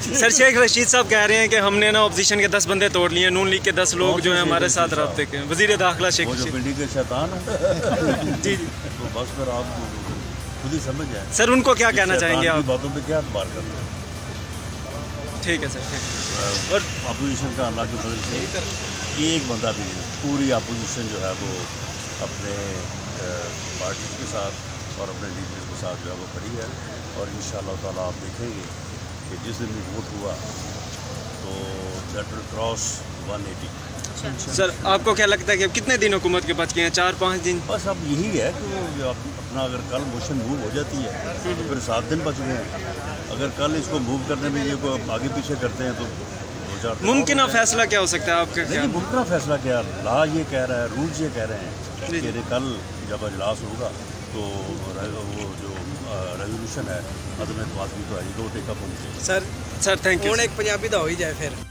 سر شیخ رشید صاحب کہہ رہے ہیں کہ ہم نے نا اپوزیشن کے 10 بندے توڑ لیے، نون لیگ کے 10 لوگ جو ہیں ہمارے ساتھ رابطے کے، وزیر داخلہ شیخ رشید پنڈی کے شیطان ہیں جی تو بس پھر آپ خود ہی سمجھ جائیں سر ان کو کیا کہنا چاہیں گے آپ؟ باتوں پہ کیا اعتبار کرتے ہیں؟ ٹھیک ہے سر، اور اپوزیشن کا اللہ کی فضل سے ایک بندہ بھی نہیں، پوری اپوزیشن جو ہے وہ اپنے پارٹی کے ساتھ اور اپنے لیڈر کے ساتھ جو ہے وہ کھڑی ہے، اور انشاءاللہ تعالیٰ آپ دیکھیں گے کہ جس دن بھی ووٹ ہوا تو دیٹ ول کراس 180۔ سر آپ کو کیا لگتا ہے کہ اب کتنے دن حکومت کے بچ گئے ہیں؟ 4-5 دن؟ بس اب یہی ہے کہ وہ اپنا اگر کل موشن موو ہو جاتی ہے تو پھر 7 دن بچ گئے ہیں، اگر کل اس کو موو کرنے میں یہ کو آگے پیچھے کرتے ہیں تو 2-4 دن ممکنہ فیصلہ کیا ہو سکتا ہے آپ کا؟ نہیں، ممکنہ فیصلہ کیا، لا یہ کہہ رہا ہے، رولز یہ کہہ رہے ہیں کہ کل جب اجلاس ہوگا تو وہ جو ریزولوشن ہے عدم اعتماد کی تو آئی 2 ٹیک اپ ہوں گے۔ Sir thank you. ایک پنجابی دا ہو ہی جائے پھر